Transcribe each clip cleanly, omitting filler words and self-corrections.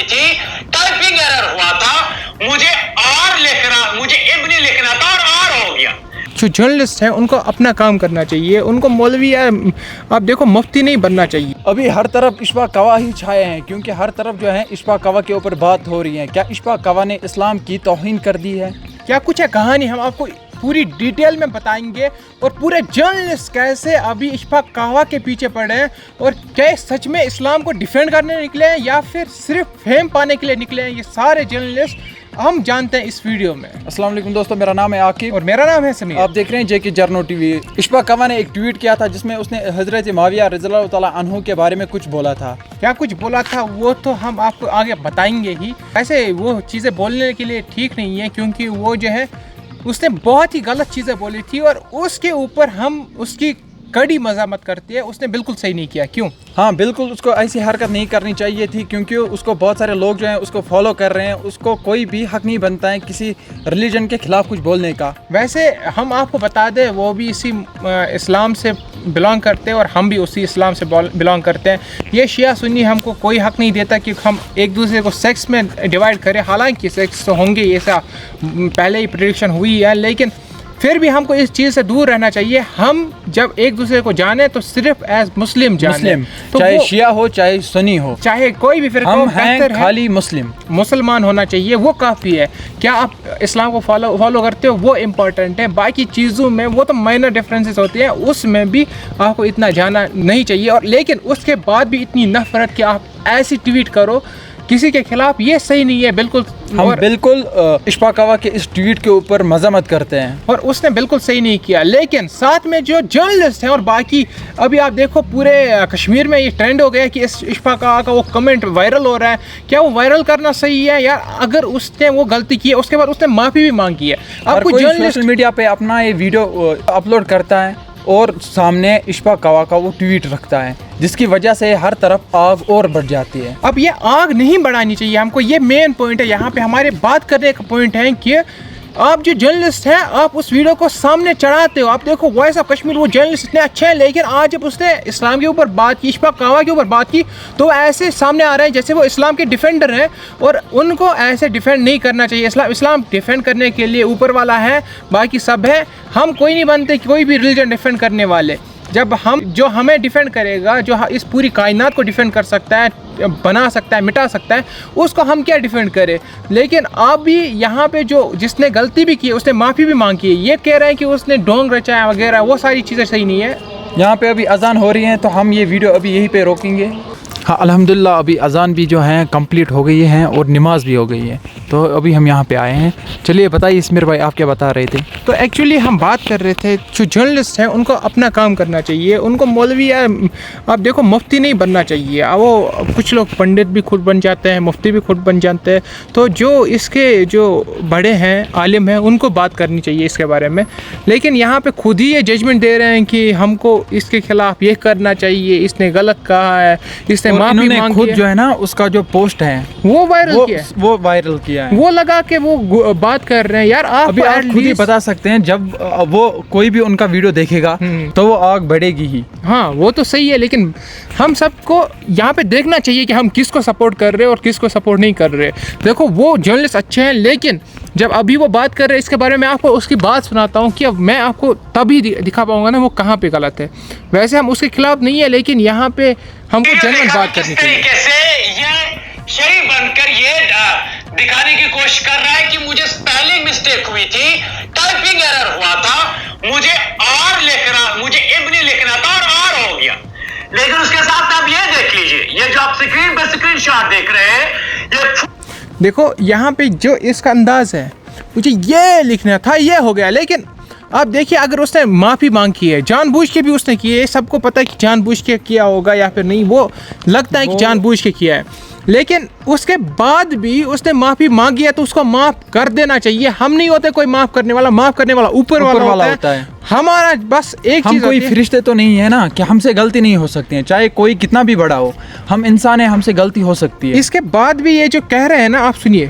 थी, typing error हुआ था, मुझे इब्नी लिखना था और आर हो गया। जो जर्नलिस्ट हैं उनको अपना काम करना चाहिए, उनको मौलवी या आप देखो मुफ्ती नहीं बनना चाहिए। अभी हर तरफ इशफाक कवा ही छाए हैं, क्योंकि हर तरफ जो है इशफाक कवा के ऊपर बात हो रही है। क्या इशफाक कवा ने इस्लाम की तौहीन कर दी है? क्या कुछ है कहानी, हम आपको पूरी डिटेल में बताएंगे और पूरे जर्नलिस्ट कैसे अभी इशफाक कवा के पीछे पड़े हैं और क्या सच में इस्लाम को डिफेंड करने निकले हैं या फिर सिर्फ फेम पाने के लिए निकले हैं। ये सारे जर्नलिस्ट हम जानते हैं इस वीडियो में। अस्सलाम वालेकुम दोस्तों, मेरा नाम है आकिब और मेरा नाम है समीर। आप देख रहे हैं जेके जर्नो टीवी। इशफाक कवा ने एक ट्वीट किया था जिसमें उसने हजरत मुआविया रज़ियल्लाहु तआला अन्हु के बारे में कुछ बोला था। क्या कुछ बोला था वो तो हम आपको आगे बताएंगे ही। ऐसे वो चीज़ें बोलने के लिए ठीक नहीं है, क्योंकि वो जो है उसने बहुत ही गलत चीज़ें बोली थी और उसके ऊपर हम उसकी कड़ी मज़ामत करते हैं। उसने बिल्कुल सही नहीं किया। क्यों? हाँ बिल्कुल, उसको ऐसी हरकत नहीं करनी चाहिए थी, क्योंकि उसको बहुत सारे लोग जो हैं उसको फॉलो कर रहे हैं। उसको कोई भी हक नहीं बनता है किसी रिलीजन के खिलाफ कुछ बोलने का। वैसे हम आपको बता दें वो भी इसी इस्लाम से बिलोंग करते हैं और हम भी उसी इस्लाम से बिलोंग करते हैं। ये शिया सुन्नी हमको कोई हक नहीं देता कि हम एक दूसरे को सेक्स में डिवाइड करें। हालांकि सेक्स तो होंगे, ऐसा पहले ही प्रेडिक्शन हुई है, लेकिन फिर भी हमको इस चीज़ से दूर रहना चाहिए। हम जब एक दूसरे को जाने तो सिर्फ एज मुस्लिम जाने, तो चाहे शिया हो चाहे सुन्नी हो, चाहे कोई भी फिर हम हैं खाली मुसलमान होना चाहिए, वो काफ़ी है। क्या आप इस्लाम को फॉलो करते हो वो इम्पोर्टेंट है। बाकी चीज़ों में वो तो माइनर डिफरेंसेस होते हैं, उसमें भी आपको इतना जाना नहीं चाहिए। और लेकिन उसके बाद भी इतनी नफरत कि आप ऐसी ट्वीट करो किसी के खिलाफ, ये सही नहीं है बिल्कुल। हम बिल्कुल इशफाक कवा के इस ट्वीट के ऊपर मजम्मत करते हैं और उसने बिल्कुल सही नहीं किया। लेकिन साथ में जो जर्नलिस्ट हैं और बाकी, अभी आप देखो पूरे कश्मीर में ये ट्रेंड हो गया कि इस इशफाक कवा का वो कमेंट वायरल हो रहा है। क्या वो वायरल करना सही है यार? अगर उसने वो गलती की है उसके बाद उसने माफ़ी भी मांगी है। अब कोई सोशल मीडिया पे अपना ये वीडियो अपलोड करता है और सामने इशफाक कवा का वो ट्वीट रखता है, जिसकी वजह से हर तरफ आग और बढ़ जाती है। अब ये आग नहीं बढ़ानी चाहिए हमको, ये मेन पॉइंट है। यहाँ पे हमारे बात करने का पॉइंट है कि आप जो जर्नलिस्ट हैं आप उस वीडियो को सामने चढ़ाते हो। आप देखो वॉइस ऑफ कश्मीर, वो जर्नलिस्ट इतने अच्छे हैं, लेकिन आज जब उसने इस्लाम के ऊपर बात की, इशफाक कवा के ऊपर बात की, तो ऐसे सामने आ रहे हैं जैसे वो इस्लाम के डिफेंडर हैं और उनको ऐसे डिफेंड नहीं करना चाहिए। इस्लाम डिफेंड करने के लिए ऊपर वाला है, बाकी सब है। हम कोई नहीं बनते कोई भी रिलीजन डिफेंड करने वाले। जब जो हमें डिफेंड करेगा, जो इस पूरी कायनात को डिफेंड कर सकता है, बना सकता है, मिटा सकता है, उसको हम क्या डिफेंड करें। लेकिन आप भी यहाँ पे जो जिसने गलती भी की उसने माफ़ी भी मांगी है। ये कह रहे हैं कि उसने ढोंग रचाया वगैरह, वो सारी चीज़ें सही नहीं है। यहाँ पे अभी अजान हो रही है तो हम ये वीडियो अभी यहीं पे रोकेंगे। हाँ अल्हम्दुलिल्लाह, अभी अजान भी जो है कंप्लीट हो गई है और नमाज भी हो गई है, तो अभी हम यहाँ पे आए हैं। चलिए बताइए इसमेर भाई, आप क्या बता रहे थे? तो एक्चुअली हम बात कर रहे थे जो जर्नलिस्ट हैं उनको अपना काम करना चाहिए। उनको मौलवी या आप देखो मुफ्ती नहीं बनना चाहिए। वो कुछ लोग पंडित भी खुद बन जाते हैं, मुफ्ती भी खुद बन जाते हैं। तो जो इसके जो बड़े हैं, आलिम हैं, उनको बात करनी चाहिए इसके बारे में। लेकिन यहाँ पे खुद ही ये जजमेंट दे रहे हैं कि हमको इसके खिलाफ ये करना चाहिए, इसने गलत कहा है, इसने इन्होंने खुद जो है ना उसका जो पोस्ट है वो वायरल किया है, वो लगा के वो बात कर रहे हैं। यार आप अभी आप खुद ही बता सकते हैं, जब वो कोई भी उनका वीडियो देखेगा तो वो आग बढ़ेगी ही। हाँ वो तो सही है, लेकिन हम सबको यहाँ पे देखना चाहिए कि हम किसको सपोर्ट कर रहे हैं और किसको सपोर्ट नहीं कर रहे। देखो वो जर्नलिस्ट अच्छे हैं, लेकिन जब अभी वो बात कर रहे हैं इसके बारे में, आपको उसकी बात सुनाता हूँ कि अब मैं आपको तभी दिखा पाऊंगा ना वो कहाँ पे गलत है। वैसे हम उसके खिलाफ नहीं है, लेकिन यहाँ पे हमको जेन्युइन बात करनी चाहिए। शरीफ बनकर ये दिखाने की कोशिश कर रहा है कि मुझे स्पेलिंग मिस्टेक हुई थी, टाइपिंग एरर हुआ था, मुझे इब्नी लिखना था और आर हो गया। लेकिन उसके साथ आप ये देख लीजिए, ये जो आप स्क्रीन पे स्क्रीनशॉट देख रहे हैं, ये देखो यहाँ पे जो इसका अंदाज है, मुझे ये लिखना था, ये हो गया। लेकिन आप देखिए अगर उसने माफ़ी मांगी है, जानबूझ के भी उसने की है, सबको पता है कि जानबूझ के किया होगा या फिर नहीं, वो लगता है कि जानबूझ के किया है, लेकिन उसके बाद भी उसने माफ़ी मांगी है तो उसको माफ़ कर देना चाहिए। हम नहीं होते कोई माफ़ करने वाला, माफ़ करने वाला ऊपर वाला होता है। हमारा बस एक चीज़, कोई फरिश्ते तो नहीं है ना कि हमसे गलती नहीं हो सकती है, चाहे कोई कितना भी बड़ा हो, हम इंसान है, हमसे गलती हो सकती है। इसके बाद भी ये जो कह रहे हैं ना, आप सुनिए,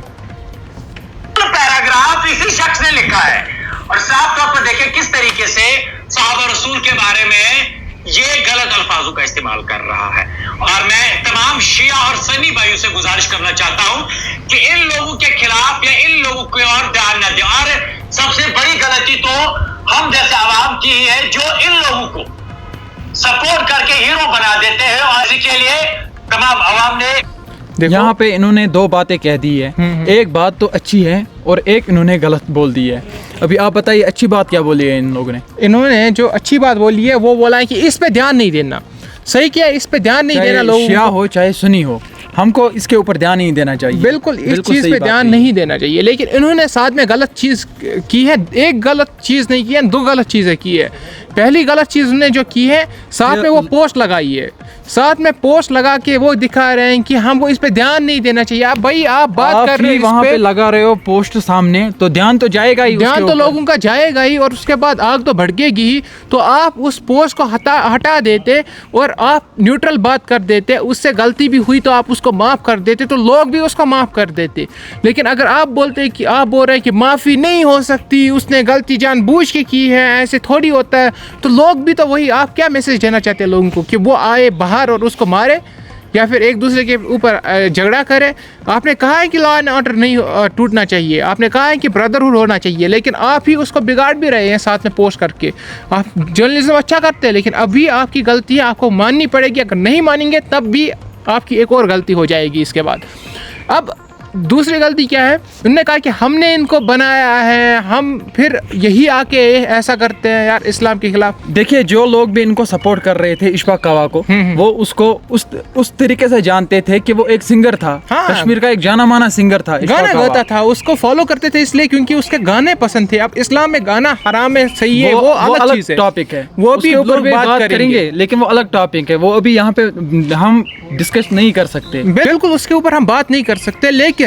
पैराग्राफ इसी शख्स ने लिखा है और साफ तौर पर देखिए किस तरीके से सहाबा रसूल के बारे में ये गलत अल्फाजों का इस्तेमाल कर रहा है। और मैं तमाम तमाम शिया और सन्नी भाइयों से गुजारिश करना चाहता हूं कि इन लोगों के खिलाफ या इन लोगों की ओर ध्यान न दें। और सबसे बड़ी गलती तो हम जैसे आवाम की ही है, जो इन लोगों को सपोर्ट करके हीरो बना देते हैं। और इसके लिए तमाम आवाम ने यहाँ पे इन्होंने दो बातें कह दी है। एक बात तो अच्छी है और एक इन्होंने गलत बोल दी है। अभी आप बताइए अच्छी बात क्या बोली है इन लोगों ने? इन्होंने जो अच्छी बात बोली है वो बोला है कि इस पे ध्यान नहीं देना। सही किया, इस पे ध्यान नहीं देना लोगों को, शिया हो चाहे सुन्नी हो, हमको इसके ऊपर ध्यान नहीं देना चाहिए। बिल्कुल इस चीज़ पे ध्यान नहीं देना चाहिए। लेकिन इन्होंने साथ में गलत चीज़ की है, एक गलत चीज़ नहीं की है, दो गलत चीज़ें की है। पहली गलत चीज़ उन्होंने जो की है, साथ में वो पोस्ट लगाई है, साथ में पोस्ट लगा के वो दिखा रहे हैं कि हमको इस पे ध्यान नहीं देना चाहिए। आप भाई आप बात कर रहे हो, वहाँ पे लगा रहे हो पोस्ट सामने, तो ध्यान तो जाएगा ही, ध्यान तो लोगों का जाएगा ही, और उसके बाद आग तो भड़केगी ही। तो आप उस पोस्ट को हटा देते और आप न्यूट्रल बात कर देते, उससे गलती भी हुई तो आप उसको माफ़ कर देते, तो लोग भी उसको माफ़ कर देते। लेकिन अगर आप बोलते कि आप बोल रहे हैं कि माफ़ी नहीं हो सकती, उसने गलती जानबूझ के की है, ऐसे थोड़ी होता है, तो लोग भी तो वही, आप क्या मैसेज देना चाहते हैं लोगों को कि वो आए बाहर और उसको मारे या फिर एक दूसरे के ऊपर झगड़ा करे? आपने कहा है कि लॉ एंड ऑर्डर नहीं टूटना चाहिए, आपने कहा है कि ब्रदरहुड होना चाहिए, लेकिन आप ही उसको बिगाड़ भी रहे हैं साथ में पोस्ट करके। आप जर्नलिज्म अच्छा करते हैं, लेकिन अभी आपकी गलती है, आपको माननी पड़ेगी। अगर नहीं मानेंगे तब भी आपकी एक और गलती हो जाएगी इसके बाद। अब दूसरी गलती क्या है, उन्होंने कहा कि हमने इनको बनाया है, हम फिर यही आके ऐसा करते हैं यार इस्लाम के खिलाफ। देखिए, जो लोग भी इनको सपोर्ट कर रहे थे इशफाक कावा को, वो उसको उस तरीके से जानते थे कि वो एक सिंगर था। हाँ, कश्मीर का एक जाना माना सिंगर था, गाना गाता था, उसको फॉलो करते थे इसलिए क्योंकि उसके गाने पसंद थे। अब इस्लाम में गाना हराम है, सही है, वो अलग चीज है, टॉपिक है, वो भी ऊपर बात करेंगे, लेकिन वो अलग टॉपिक है, वो अभी यहाँ पे हम डिस्कस नहीं कर सकते। बिल्कुल उसके ऊपर हम बात नहीं कर सकते। लेकिन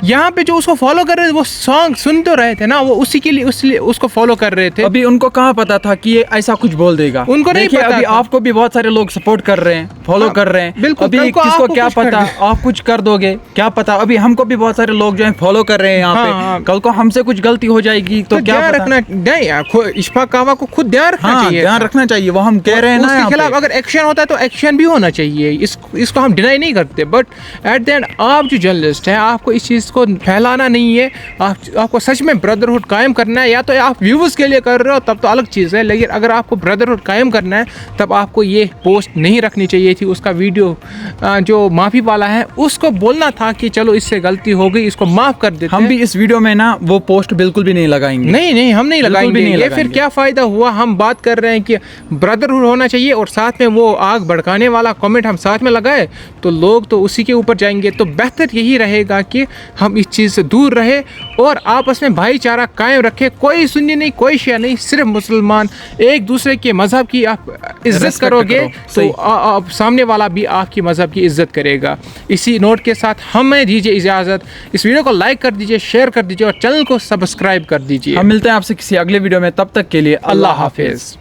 यहाँ पे जो उसको फॉलो कर रहे थे, वो सॉन्ग सुन तो रहे थे ना, वो उसी के लिए उसको फॉलो कर रहे थे। अभी उनको कहाँ पता था कि ये ऐसा कुछ बोल देगा? उनको नहीं पता अभी था। आपको भी बहुत सारे लोग सपोर्ट कर रहे हैं, फॉलो कर रहे हैं। बिल्कुल, अभी किसको क्या पता, आप कुछ कर दोगे क्या पता। अभी हमको भी बहुत सारे लोग जो है फॉलो कर रहे हैं यहाँ पे, कल को हमसे कुछ गलती हो जाएगी तो क्या ध्यान रखना नहीं। इशफाक कावा को खुद ध्यान रखना चाहिए, ध्यान रखना चाहिए। वो हम कह रहे हैं ना, उसके खिलाफ अगर एक्शन होता है तो एक्शन भी होना चाहिए, इसको हम डिनाई नहीं करते। बट एट द एंड आप जो जर्नलिस्ट हैं, आपको इस चीज़ को फैलाना नहीं है, आपको सच में ब्रदरहुड कायम करना है। या तो आप व्यूज़ के लिए कर रहे हो तब तो अलग चीज़ है, लेकिन अगर आपको ब्रदरहुड कायम करना है तब आपको ये पोस्ट नहीं रखनी चाहिए थी। उसका वीडियो जो माफ़ी वाला है उसको बोलना था कि चलो इससे गलती हो गई, इसको माफ़ कर देते। हम भी इस वीडियो में ना वो पोस्ट बिल्कुल भी नहीं लगाएंगे। नहीं हम नहीं लगाएंगे। ये फिर क्या फ़ायदा हुआ? हम बात कर रहे हैं कि ब्रदरहुड होना चाहिए और साथ में वो आग भड़काने वाला कमेंट हम साथ में लगाए तो लोग तो उसी के ऊपर जाएंगे। तो बेहतर यही रहेगा कि हम इस चीज़ से दूर रहे और आपस में भाईचारा कायम रखे। कोई सुन्नी नहीं, कोई शिया नहीं, सिर्फ मुसलमान। एक दूसरे के मज़हब की आप इज्जत करोगे तो आप सामने वाला भी आपकी मज़हब की इज्जत करेगा। इसी नोट के साथ हमें दीजिए इजाज़त। इस वीडियो को लाइक कर दीजिए, शेयर कर दीजिए और चैनल को सब्सक्राइब कर दीजिए। हम मिलते हैं आपसे किसी अगले वीडियो में, तब तक के लिए अल्लाह हाफिज़।